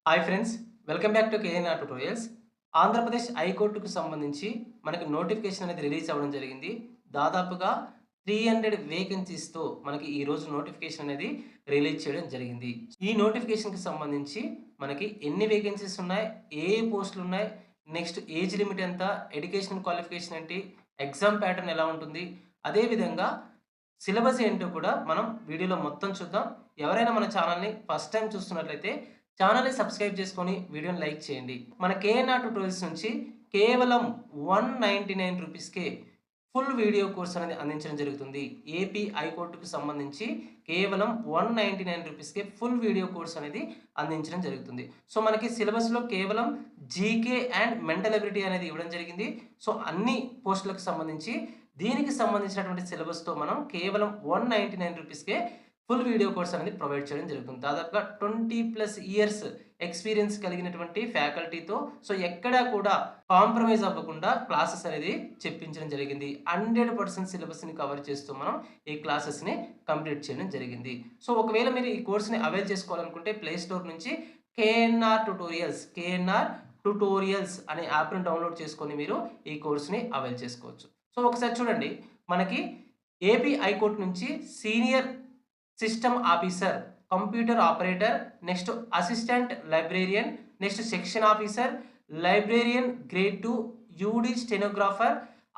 Hi friends, welcome back to KNR tutorials. Andhra Pradesh హైకోర్టుకు సంబంధించి మనకి నోటిఫికేషన్ అనేది రిలీజ్ అవ్వడం జరిగింది. దాదాపుగా 300 వేకెన్సీస్‌తో మనకి ఈరోజు నోటిఫికేషన్ అనేది రిలీజ్ చేయడం జరిగింది. ఈ నోటిఫికేషన్‌కి సంబంధించి మనకి ఎన్ని వేకెన్సీస్ ఉన్నాయి, ఏ ఏ పోస్టులు ఉన్నాయి, నెక్స్ట్ ఏజ్ లిమిట్ ఎంత, ఎడ్యుకేషనల్ క్వాలిఫికేషన్ ఏంటి, ఎగ్జామ్ ప్యాటర్న్ ఎలా ఉంటుంది, అదేవిధంగా సిలబస్ ఏంటో కూడా మనం వీడియోలో మొత్తం చూద్దాం. ఎవరైనా మన ఛానల్‌ని ఫస్ట్ టైమ్ చూస్తున్నట్లయితే ఛానల్‌ని సబ్స్క్రైబ్ చేసుకొని వీడియోని లైక్ చేయండి. మన కేఎన్ఆర్ ట్యుటోరియల్స్ నుంచి కేవలం ₹199కే ఫుల్ వీడియో కోర్స్ అనేది అందించడం జరుగుతుంది. ఏపీ హైకోర్టుకు సంబంధించి కేవలం ₹199కే ఫుల్ వీడియో కోర్స్ అనేది అందించడం జరుగుతుంది. సో, మనకి సిలబస్‌లో కేవలం జీకే అండ్ మెంటల్ ఎబిలిటీ అనేది ఇవ్వడం జరిగింది. సో, అన్ని పోస్టులకు సంబంధించి దీనికి సంబంధించినటువంటి సిలబస్‌తో మనం కేవలం ₹199కే ఫుల్ వీడియో కోర్స్ అనేది ప్రొవైడ్ చేయడం జరుగుతుంది. దాదాపుగా 20+ ఇయర్స్ ఎక్స్‌పీరియన్స్ కలిగినటువంటి ఫ్యాకల్టీతో సో, ఎక్కడా కూడా కాంప్రమైజ్ అవ్వకుండా క్లాసెస్ అనేది చెప్పించడం జరిగింది. 100% సిలబస్‌ని కవర్ చేస్తూ మనం ఈ క్లాసెస్‌ని కంప్లీట్ చేయడం జరిగింది. సో, ఒకవేళ మీరు ఈ కోర్స్‌ని అవైల్ చేసుకోవాలనుకుంటే ప్లే స్టోర్ నుంచి కేఎన్ఆర్ ట్యుటోరియల్స్ అనే యాప్‌ని డౌన్‌లోడ్ చేసుకొని మీరు ఈ కోర్స్‌ని అవైల్ చేసుకోవచ్చు. సో, ఒకసారి చూడండి, మనకి ఏపీ హైకోర్ట్ నుంచి senior system officer, computer operator, next assistant librarian, next section officer, librarian grade 2, UD stenographer,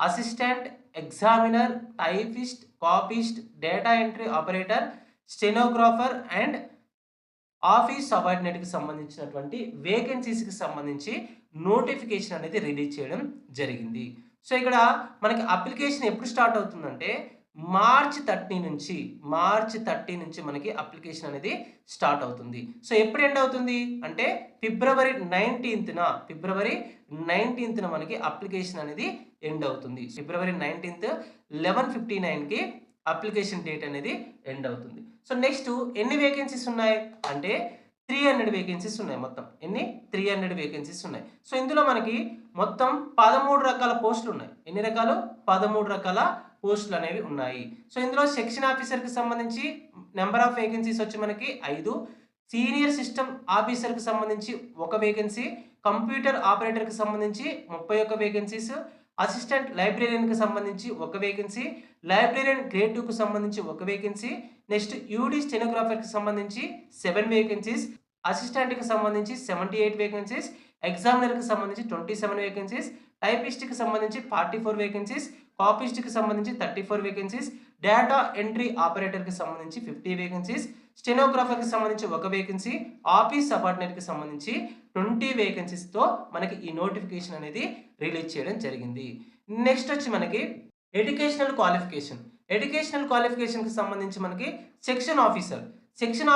assistant examiner, typist, copyist, data entry operator, stenographer and office సబార్డినేట్‌కి సంబంధించినటువంటి వేకెన్సీస్‌కి సంబంధించి నోటిఫికేషన్ అనేది రిలీజ్ చేయడం జరిగింది. సో, ఇక్కడ మనకి అప్లికేషన్ ఎప్పుడు స్టార్ట్ అవుతుందంటే మార్చ్ 30 నుంచి మనకి అప్లికేషన్ అనేది స్టార్ట్ అవుతుంది. సో, ఎప్పుడు ఎండ్ అవుతుంది అంటే ఫిబ్రవరి 19న మనకి అప్లికేషన్ అనేది ఎండ్ అవుతుంది. ఫిబ్రవరి 19 11:59కి అప్లికేషన్ డేట్ అనేది ఎండ్ అవుతుంది. సో, నెక్స్ట్ ఎన్ని వేకెన్సీస్ ఉన్నాయి అంటే 300 వేకెన్సీస్ ఉన్నాయి మొత్తం. 300 వేకెన్సీస్ ఉన్నాయి. సో, ఇందులో మనకి మొత్తం 13 రకాల పోస్టులు ఉన్నాయి. ఎన్ని రకాలు? 13 రకాల పోస్టులు అనేవి ఉన్నాయి. సో, ఇందులో సెక్షన్ ఆఫీసర్‌కి సంబంధించి నంబర్ ఆఫ్ వేకెన్సీస్ వచ్చి మనకి 5, సీనియర్ సిస్టమ్ ఆఫీసర్‌కి సంబంధించి 1 వేకెన్సీ, కంప్యూటర్ ఆపరేటర్‌కి సంబంధించి 31 వేకెన్సీస్, అసిస్టెంట్ లైబ్రేరియన్‌కి సంబంధించి 1 వేకెన్సీ, లైబ్రేరియన్ గ్రేడ్ 2కి సంబంధించి 1 వేకెన్సీ, నెక్స్ట్ యూడీ స్టెనోగ్రాఫర్‌కి సంబంధించి 7 వేకెన్సీస్, అసిస్టెంట్‌కి సంబంధించి 78 వేకెన్సీస్, ఎగ్జామినర్‌కి సంబంధించి 27 వేకెన్సీస్, టైపిస్ట్‌కి సంబంధించి 44 వేకెన్సీస్, కాపీస్ట్‌కి సంబంధించి 34 వేకెన్సీస్, డేటా ఎంట్రీ ఆపరేటర్‌కి సంబంధించి 50 వేకెన్సీస్, స్టెనోగ్రాఫర్‌కి సంబంధించి 1 వేకెన్సీ, ఆఫీస్ సబార్డినేట్‌కి సంబంధించి 20 వేకెన్సీస్‌తో మనకి ఈ నోటిఫికేషన్ అనేది రిలీజ్ చేయడం జరిగింది. నెక్స్ట్ వచ్చి మనకి ఎడ్యుకేషనల్ క్వాలిఫికేషన్. ఎడ్యుకేషనల్ క్వాలిఫికేషన్‌కి సంబంధించి మనకి సెక్షన్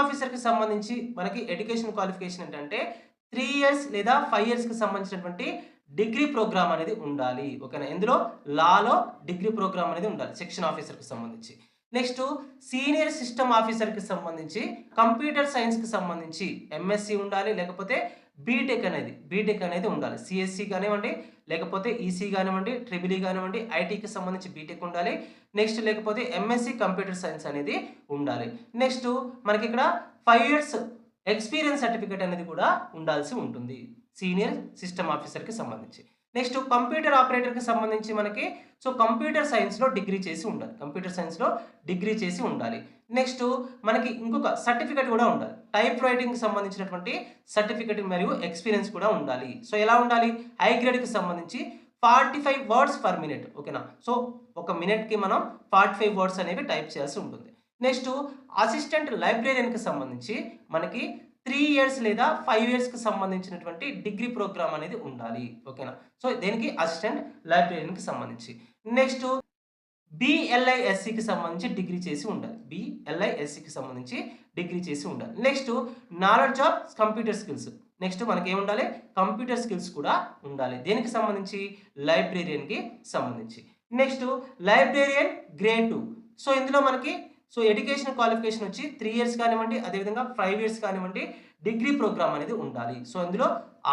ఆఫీసర్‌కి సంబంధించి మనకి ఎడ్యుకేషన్ క్వాలిఫికేషన్ ఏంటంటే 3 ఇయర్స్ లేదా 5 ఇయర్స్‌కి సంబంధించినటువంటి డిగ్రీ ప్రోగ్రామ్ అనేది ఉండాలి. ఓకేనా? ఇందులో లాలో డిగ్రీ ప్రోగ్రామ్ అనేది ఉండాలి సెక్షన్ ఆఫీసర్‌కి సంబంధించి. నెక్స్ట్ సీనియర్ సిస్టమ్ ఆఫీసర్‌కి సంబంధించి కంప్యూటర్ సైన్స్‌కి సంబంధించి ఎంఎస్‌సి ఉండాలి, లేకపోతే బీటెక్ అనేది ఉండాలి. సీఎస్‌సి కానివ్వండి, లేకపోతే ఈసీ కానివ్వండి, ట్రిపుల్ ఈ కానివ్వండి, ఐటీకి సంబంధించి బీటెక్ ఉండాలి. నెక్స్ట్ లేకపోతే ఎంఎస్‌సి కంప్యూటర్ సైన్స్ అనేది ఉండాలి. నెక్స్ట్ మనకి ఇక్కడ 5 ఇయర్స్ ఎక్స్‌పీరియన్స్ సర్టిఫికేట్ అనేది కూడా ఉండాల్సి ఉంటుంది సీనియర్ సిస్టమ్ ఆఫీసర్‌కి సంబంధించి. నెక్స్ట్ కంప్యూటర్ ఆపరేటర్‌కి సంబంధించి మనకి కంప్యూటర్ సైన్స్‌లో డిగ్రీ చేసి ఉండాలి. నెక్స్ట్ మనకి ఇంకొక సర్టిఫికేట్ కూడా ఉండాలి. టైప్ రైటింగ్‌కి సంబంధించినటువంటి సర్టిఫికేట్ మరియు ఎక్స్‌పీరియన్స్ కూడా ఉండాలి. సో, ఎలా ఉండాలి? హై గ్రేడ్‌కి సంబంధించి 45 వర్డ్స్ పర్ మినిట్. ఓకేనా? సో, ఒక మినిట్‌కి మనం 45 వర్డ్స్ అనేవి టైప్ చేయాల్సి ఉంటుంది. నెక్స్ట్ అసిస్టెంట్ లైబ్రేరియన్‌కి సంబంధించి మనకి 3 ఇయర్స్ లేదా 5 ఇయర్స్‌కి సంబంధించినటువంటి డిగ్రీ ప్రోగ్రామ్ అనేది ఉండాలి. ఓకేనా? సో, దేనికి? అసిస్టెంట్ లైబ్రేరియన్‌కి సంబంధించి. నెక్స్ట్ బీఎల్ఐఎస్‌సికి సంబంధించి డిగ్రీ చేసి ఉండాలి. Next knowledge of computer skills. Next మనకేముండాలి? కంప్యూటర్ స్కిల్స్ కూడా ఉండాలి. దేనికి సంబంధించి? లైబ్రేరియన్‌కి సంబంధించి. Next librarian grade 2. సో, ఇందులో మనకి ఎడ్యుకేషన్ క్వాలిఫికేషన్ వచ్చి 3 ఇయర్స్ కానివ్వండి, అదేవిధంగా 5 ఇయర్స్ కానివ్వండి, డిగ్రీ ప్రోగ్రామ్ అనేది ఉండాలి. సో, ఇందులో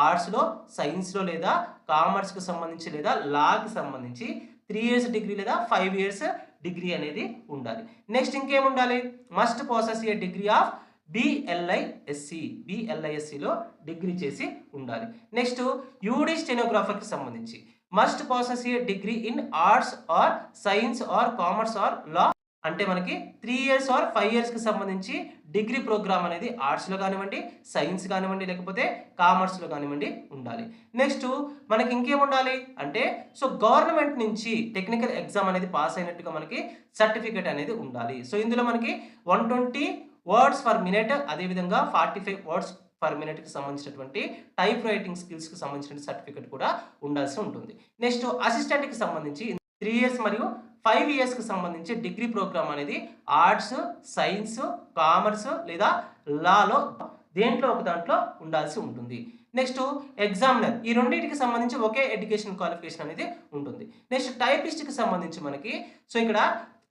ఆర్ట్స్‌లో, సైన్స్‌లో లేదా కామర్స్‌కి సంబంధించి లేదా లాకి సంబంధించి 3 ఇయర్స్ డిగ్రీ లేదా 5 ఇయర్స్ డిగ్రీ అనేది ఉండాలి. నెక్స్ట్ ఇంకేముండాలి? Must possess a degree of బిఎల్ఐఎస్సిలో డిగ్రీ చేసి ఉండాలి. నెక్స్ట్ యూడి స్టెనోగ్రాఫర్కి సంబంధించి must possess a degree in arts or science or commerce or law. అంటే మనకి 3 ఇయర్స్ ఆర్ 5 ఇయర్స్కి సంబంధించి డిగ్రీ ప్రోగ్రామ్ అనేది ఆర్ట్స్లో కానివ్వండి, సైన్స్ కానివ్వండి, లేకపోతే కామర్స్లో కానివ్వండి ఉండాలి. నెక్స్ట్ మనకి ఇంకేం ఉండాలి అంటే సో గవర్నమెంట్ నుంచి టెక్నికల్ ఎగ్జామ్ అనేది పాస్ అయినట్టుగా మనకి సర్టిఫికేట్ అనేది ఉండాలి. సో ఇందులో మనకి 120 వర్డ్స్ పర్ మినిట్, అదేవిధంగా 45 వర్డ్స్ పర్ మినిట్కి సంబంధించినటువంటి టైప్ రైటింగ్ స్కిల్స్కి సంబంధించిన సర్టిఫికేట్ కూడా ఉండాల్సి ఉంటుంది. నెక్స్ట్ అసిస్టెంట్కి సంబంధించి 3 ఇయర్స్ మరియు 5 ఇయర్స్కి సంబంధించి డిగ్రీ ప్రోగ్రామ్ అనేది ఆర్ట్స్, సైన్స్, కామర్స్ లేదా లాలో దేంట్లో ఒక దాంట్లో ఉండాల్సి ఉంటుంది. నెక్స్ట్ ఎగ్జామినర్, ఈ రెండింటికి సంబంధించి ఒకే ఎడ్యుకేషన్ క్వాలిఫికేషన్ అనేది ఉంటుంది. నెక్స్ట్ టైపిస్ట్కి సంబంధించి మనకి సో ఇక్కడ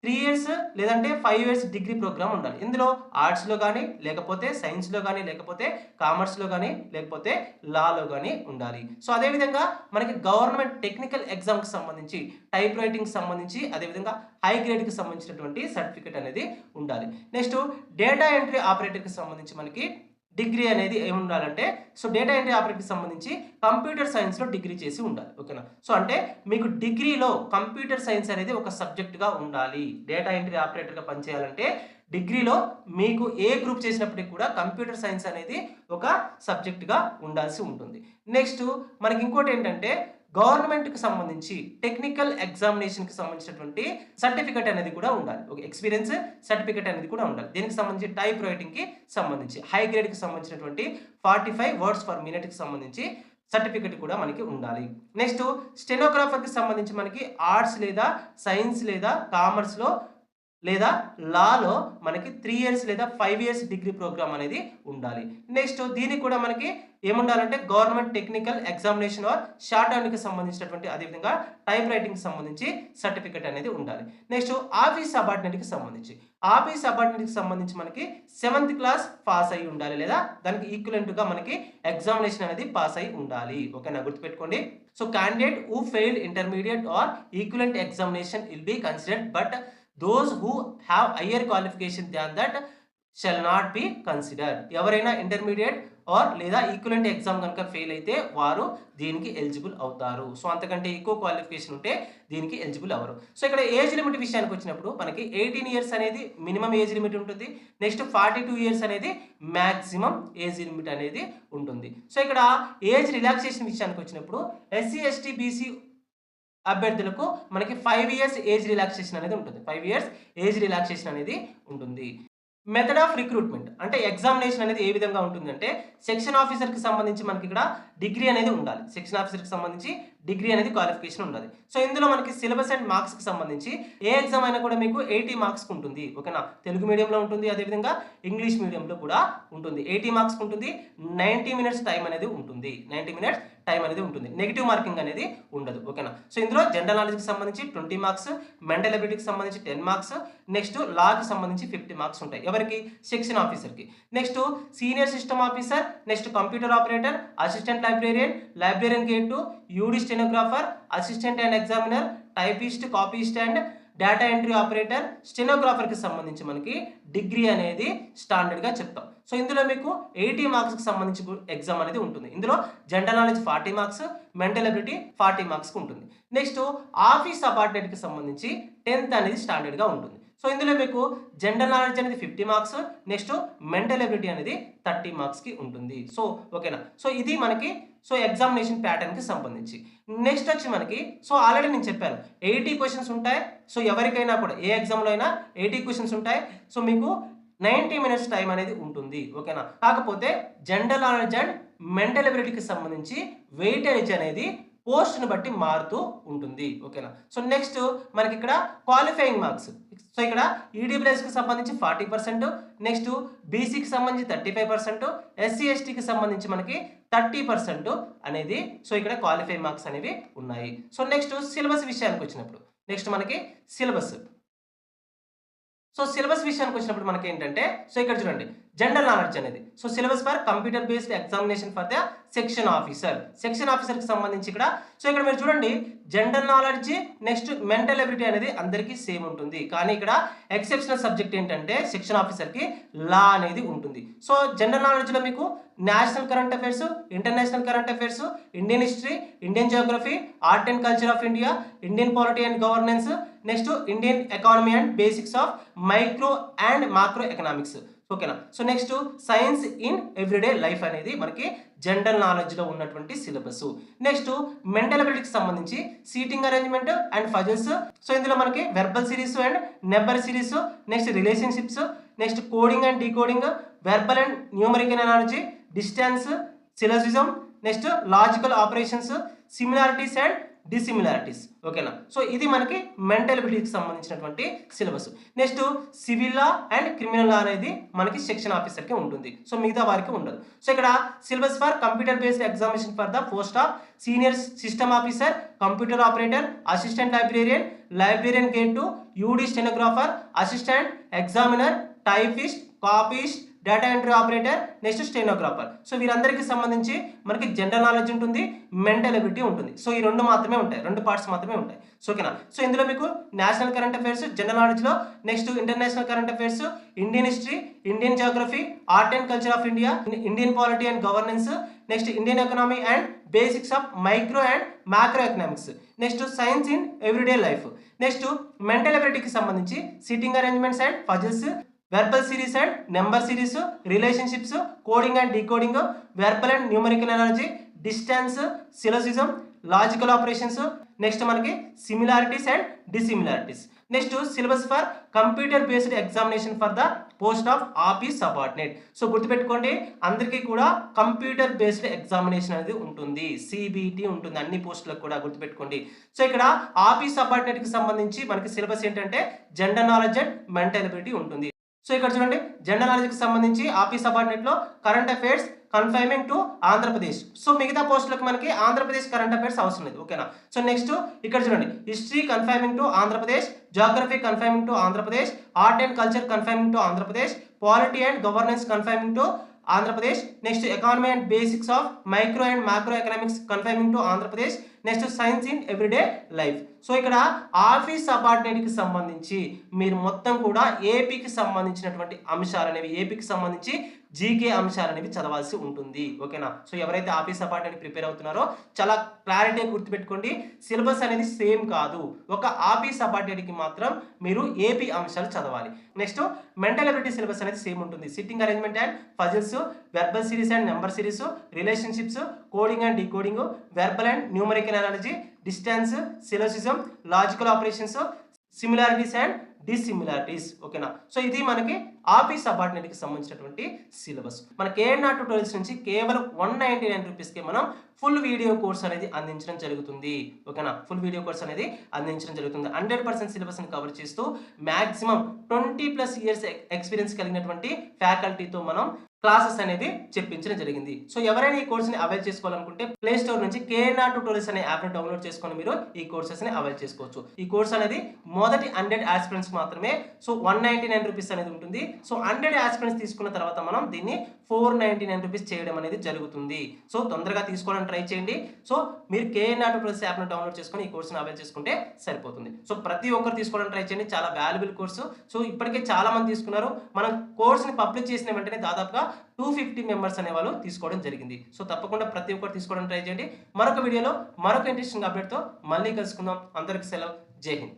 3 ఇయర్స్ లేదంటే 5 ఇయర్స్ డిగ్రీ ప్రోగ్రామ్ ఉండాలి. ఇందులో ఆర్ట్స్లో కానీ, లేకపోతే సైన్స్లో కానీ, లేకపోతే కామర్స్లో కానీ, లేకపోతే లాలో కానీ ఉండాలి. సో అదేవిధంగా మనకి గవర్నమెంట్ టెక్నికల్ ఎగ్జామ్కి సంబంధించి టైప్ రైటింగ్కి సంబంధించి, అదేవిధంగా హై గ్రేడ్కి సంబంధించినటువంటి సర్టిఫికేట్ అనేది ఉండాలి. నెక్స్ట్ డేటా ఎంట్రీ ఆపరేటర్కి సంబంధించి మనకి డిగ్రీ అనేది ఏమి ఉండాలంటే సో డేటా ఎంట్రీ ఆపరేటర్కి సంబంధించి కంప్యూటర్ సైన్స్లో డిగ్రీ చేసి ఉండాలి. ఓకేనా. సో అంటే మీకు డిగ్రీలో కంప్యూటర్ సైన్స్ అనేది ఒక సబ్జెక్టుగా ఉండాలి. డేటా ఎంట్రీ ఆపరేటర్గా పనిచేయాలంటే డిగ్రీలో మీకు ఏ గ్రూప్ చేసినప్పటికీ కూడా కంప్యూటర్ సైన్స్ అనేది ఒక సబ్జెక్టుగా ఉండాల్సి ఉంటుంది. నెక్స్ట్ మనకి ఇంకోటి ఏంటంటే గవర్నమెంట్కి సంబంధించి టెక్నికల్ ఎగ్జామినేషన్కి సంబంధించినటువంటి సర్టిఫికేట్ అనేది కూడా ఉండాలి. ఒక ఎక్స్పీరియన్స్ సర్టిఫికేట్ అనేది కూడా ఉండాలి. దీనికి సంబంధించి టైప్ రైటింగ్కి సంబంధించి హై గ్రేడ్కి సంబంధించినటువంటి 45 వర్డ్స్ పర్ మినిట్కి సంబంధించి సర్టిఫికేట్ కూడా మనకి ఉండాలి. నెక్స్ట్ స్టెనోగ్రాఫర్కి సంబంధించి మనకి ఆర్ట్స్ లేదా సైన్స్ లేదా కామర్స్లో లేదా లాలో మనకి 3 ఇయర్స్ లేదా 5 ఇయర్స్ డిగ్రీ ప్రోగ్రామ్ అనేది ఉండాలి. నెక్స్ట్ దీనికి కూడా మనకి ఏముండాలంటే government technical examination or short హ్యాండ్కి సంబంధించినటువంటి, అదేవిధంగా టైప్ రైటింగ్కి సంబంధించి సర్టిఫికేట్ అనేది ఉండాలి. నెక్స్ట్ ఆఫీస్ సబార్డినేట్కి సంబంధించి మనకి 7th క్లాస్ పాస్ అయి ఉండాలి, లేదా దానికి ఈక్వలెంట్గా మనకి ఎగ్జామినేషన్ అనేది పాస్ అయి ఉండాలి. ఓకేనా, గుర్తుపెట్టుకోండి. So candidate who failed intermediate or equivalent examination will be considered, but those who have higher qualification than that shall not be considered. ఎవరైనా ఇంటర్మీడియట్ ఆర్ లేదా ఈక్వలెంట్ ఎగ్జామ్ కనుక ఫెయిల్ అయితే వారు దీనికి ఎలిజిబుల్ అవుతారు. సో అంతకంటే ఎక్కువ క్వాలిఫికేషన్ ఉంటే దీనికి ఎలిజిబుల్ అవ్వరు. సో ఇక్కడ ఏజ్ లిమిట్ విషయానికి వచ్చినప్పుడు మనకి 18 ఇయర్స్ అనేది మినిమం ఏజ్ లిమిట్ ఉంటుంది. నెక్స్ట్ 42 ఇయర్స్ అనేది మ్యాక్సిమం ఏజ్ లిమిట్ అనేది ఉంటుంది. సో ఇక్కడ ఏజ్ రిలాక్సేషన్ విషయానికి వచ్చినప్పుడు ఎస్సీ, ఎస్టీ, బీసీ అభ్యర్థులకు మనకి 5 ఇయర్స్ ఏజ్ రిలాక్సేషన్ అనేది ఉంటుంది. 5 ఇయర్స్ ఏజ్ రిలాక్సేషన్ అనేది ఉంటుంది. మెథడ్ ఆఫ్ రిక్రూట్మెంట్ అంటే ఎగ్జామినేషన్ అనేది ఏ విధంగా ఉంటుందంటే సెక్షన్ ఆఫీసర్కి సంబంధించి మనకి ఇక్కడ డిగ్రీ అనేది ఉండాలి. సెక్షన్ ఆఫీసర్కి సంబంధించి డిగ్రీ అనేది క్వాలిఫికేషన్ ఉండాలి. సో ఇందులో మనకి సిలబస్ అండ్ మార్క్స్కి సంబంధించి ఏ ఎగ్జామ్ అయినా కూడా మీకు 80 మార్క్స్కి ఉంటుంది. ఓకేనా, తెలుగు మీడియంలో ఉంటుంది, అదేవిధంగా ఇంగ్లీష్ మీడియంలో కూడా ఉంటుంది. 80 మార్క్స్కి ఉంటుంది. 90 మినిట్స్ టైం అనేది ఉంటుంది. నెగిటివ్ మార్కింగ్ అనేది ఉండదు. ఓకేనా. సో ఇందులో జనరల్ నాలెడ్జ్కి సంబంధించి 20 మార్క్స్, మెంటల్ ఎబిలిటీకి సంబంధించి 10 మార్క్స్, నెక్స్ట్ లాకి సంబంధించి 50 మార్క్స్ ఉంటాయి. ఎవరికి? సెక్షన్ ఆఫీసర్కి. Next senior system officer, next computer operator, assistant librarian grade 2, UD stenographer, assistant and examiner, typist, copyist and data entry operator, స్టెనోగ్రాఫర్కి సంబంధించి మనకి డిగ్రీ అనేది స్టాండర్డ్గా చెప్తాం. సో ఇందులో మీకు 80 మార్క్స్కి సంబంధించి ఎగ్జామ్ అనేది ఉంటుంది. ఇందులో general knowledge 40 marks, mental ability 40 మార్క్స్కి ఉంటుంది. నెక్స్ట్ ఆఫీస్ సబార్డినేట్కి సంబంధించి 10th అనేది స్టాండర్డ్గా ఉంటుంది. సో ఇందులో మీకు జనరల్ నాలెడ్జ్ అనేది 50 మార్క్స్, నెక్స్ట్ మెంటల్ ఎబిలిటీ అనేది 30 మార్క్స్కి ఉంటుంది. సో ఓకేనా. సో ఇది మనకి సో ఎగ్జామినేషన్ ప్యాటర్న్కి సంబంధించి. నెక్స్ట్ వచ్చి మనకి సో ఆల్రెడీ నేను చెప్పాను 80 క్వశ్చన్స్ ఉంటాయి. సో ఎవరికైనా కూడా ఏ ఎగ్జామ్లో అయినా 80 క్వశ్చన్స్ ఉంటాయి. సో మీకు 90 మినిట్స్ టైం అనేది ఉంటుంది. ఓకేనా. కాకపోతే జనరల్ నాలెడ్జ్ అండ్ మెంటల్ ఎబిలిటీకి సంబంధించి వెయిటేజ్ అనేది పోస్ట్ని బట్టి మారుతూ ఉంటుంది. ఓకేనా. సో నెక్స్ట్ మనకి ఇక్కడ క్వాలిఫైయింగ్ మార్క్స్. సో ఇక్కడ ఈడబ్ల్యూఎస్కి సంబంధించి 40%, నెక్స్ట్ బీసీకి సంబంధించి 35%, ఎస్సీ ఎస్టీకి సంబంధించి మనకి 30% అనేది సో ఇక్కడ క్వాలిఫై మార్క్స్ అనేవి ఉన్నాయి. సో నెక్స్ట్ సిలబస్ విషయానికి వచ్చినప్పుడు నెక్స్ట్ మనకి సిలబస్. సో సిలబస్ విషయానికి వచ్చినప్పుడు మనకి ఏంటంటే సో ఇక్కడ చూడండి జనరల్ నాలెడ్జ్ అనేది. So syllabus for computer based examination for the section ఆఫీసర్కి సంబంధించి ఇక్కడ. సో ఇక్కడ మీరు చూడండి general knowledge next mental ability అనేది అందరికీ సేమ్ ఉంటుంది, కానీ ఇక్కడ ఎక్సెప్షనల్ సబ్జెక్ట్ ఏంటంటే సెక్షన్ ఆఫీసర్కి లా అనేది ఉంటుంది. సో జనరల్ నాలెడ్జ్లో మీకు national current affairs, international current affairs, Indian history, Indian geography, art and culture of India, Indian polity and governance, next Indian economy and basics of micro and macro economics. ఓకేనా. So next science in everyday life అనేది మనకి general నాలెడ్జ్లో ఉన్నటువంటి syllabus. Next mental అబిలిటీకి సంబంధించి seating arrangement and puzzles. So ఇందులో మనకి verbal series and number series, next relationships, next coding and decoding, verbal and numerical analogy, distance, syllogism, next logical operations, similarities and dissimilarities. ఓకేనా. So ఇది మనకి mental అబిలిటీకి సంబంధించినటువంటి syllabus. Next civil law and criminal లా అనేది మనకి section ఆఫీసర్కి ఉంటుంది, so మిగతా వారికి ఉండదు. సో ఇక్కడ syllabus for computer based examination for the post of senior system officer, computer operator, assistant librarian, librarian grade 2, UD stenographer, assistant examiner, typist, copyist, data entry operator, next stenographer. So వీరందరికీ సంబంధించి మనకి general knowledge ఉంటుంది, mental ability ఉంటుంది. So ఈ రెండు మాత్రమే ఉంటాయి, రెండు పార్ట్స్ మాత్రమే ఉంటాయి. సో ఓకేనా. సో ఇందులో మీకు నేషనల్ కరెంట్ అఫైర్స్ జనరల్ నాలెడ్జ్లో, next international current affairs, Indian history, Indian geography, art and culture of India, Indian polity and governance, next Indian economy and basics of micro and macro economics, next science in everyday life. Next mental ఎబిలిటీకి సంబంధించి sitting arrangements and puzzles, verbal series and number series, relationships, coding and decoding, verbal and numerical analogy, distance, syllogism, logical operations, next మనకి similarities and dissimilarities. Next syllabus for computer based examination for the post of office subordinate. So గుర్తుపెట్టుకోండి అందరికీ కూడా computer based examination అనేది ఉంటుంది, CBT ఉంటుంది అన్ని పోస్టులకు కూడా గుర్తుపెట్టుకోండి. సో ఇక్కడ ఆఫీస్ సబార్డినేట్కి సంబంధించి మనకి సిలబస్ ఏంటంటే general knowledge and mental ability ఉంటుంది. సో ఇక్కడ చూడండి జనరల్ నాలెడ్జ్కి సంబంధించి ఆఫీస్ సబార్డినేట్లో current affairs confining to Andhra Pradesh. So మిగతా పోస్టులకు మనకి ఆంధ్రప్రదేశ్ కరెంట్ అఫైర్స్ అవసరం లేదు. ఓకేనా. సో నెక్స్ట్ ఇక్కడ చూడండి history confining to Andhra Pradesh, geography confining to Andhra Pradesh, art and culture confining to Andhra Pradesh, polity and governance confining to Andhra Pradesh, next economy and basics of micro and macro economics confining to Andhra Pradesh, next science in everyday life. So ఇక్కడ office సబార్డినేట్కి సంబంధించి మీరు మొత్తం కూడా ఏపీకి సంబంధించినటువంటి అంశాలు అనేవి, ఏపీకి సంబంధించి జీకే అంశాలు అనేవి చదవాల్సి ఉంటుంది. ఓకేనా. సో ఎవరైతే ఆఫీస్ సబార్డినేట్ ప్రిపేర్ అవుతున్నారో చాలా క్లారిటీగా గుర్తుపెట్టుకోండి సిలబస్ అనేది సేమ్ కాదు, ఒక ఆఫీస్ సబార్డినేట్కి మాత్రం మీరు ఏపీ అంశాలు చదవాలి. నెక్స్ట్ మెంటల్ ఎబిలిటీ సిలబస్ అనేది సేమ్ ఉంటుంది, sitting arrangement and puzzles, verbal series and number series, relationships, coding and decoding, verbal and numerical analogy, distance, syllogism, logical operations, similarities and dissimilarities. ఓకేనా. So ఇది మనకి office సబార్డినేట్కి సంబంధించినటువంటి syllabus. మన KNR tutorials నుంచి కేవలం 199 రూపీస్కి మనం ఫుల్ వీడియో కోర్స్ అనేది అందించడం జరుగుతుంది. ఓకేనా. ఫుల్ వీడియో కోర్స్ అనేది అందించడం జరుగుతుంది. 100% సిలబస్ని కవర్ చేస్తూ మ్యాక్సిమం 20+ ఇయర్స్ ఎక్స్పీరియన్స్ కలిగినటువంటి ఫ్యాకల్టీతో మనం క్లాసెస్ అనేది చెప్పించడం జరిగింది. సో ఎవరైనా ఈ కోర్స్ని అవైల్ చేసుకోవాలనుకుంటే ప్లే స్టోర్ నుంచి KNR ట్యూటోరియల్స్ అనే యాప్ని డౌన్లోడ్ చేసుకొని మీరు ఈ కోర్సెస్ని అవైల్ చేసుకోవచ్చు. ఈ కోర్స్ అనేది మొదటి 100 ఆస్పిరెంట్స్ మాత్రమే. సో 199 రూపీస్ అనేది ఉంటుంది. సో 100 ఆస్పిరెంట్స్ తీసుకున్న తర్వాత మనం దీన్ని 499 రూపీస్ చేయడం అనేది జరుగుతుంది. సో తొందరగా తీసుకోవడానికి ట్రై చేయండి. సో మీరు KNR ట్యూటోరియల్స్ యాప్ని డౌన్లోడ్ చేసుకొని ఈ కోర్స్ని అవైల్ చేసుకుంటే సరిపోతుంది. సో ప్రతి ఒక్కరు తీసుకోవడానికి ట్రై చేయండి, చాలా వాల్యుబుల్ కోర్సు. సో ఇప్పటికే చాలా మంది తీసుకున్నారు. మనం కోర్స్ని పబ్లిష్ చేసిన వెంటనే దాదాపుగా 250 మెంబర్స్ అనే వాళ్ళు తీసుకోవడం జరిగింది. సో తప్పకుండా ప్రతి ఒక్కరు తీసుకోవడానికి ట్రై చేయండి. మరొక వీడియోలో మరొక ఇంట్రెస్టింగ్ అప్డేట్తో మళ్ళీ కలుసుకుందాం. అందరికీ సెలవు. జై హింద్.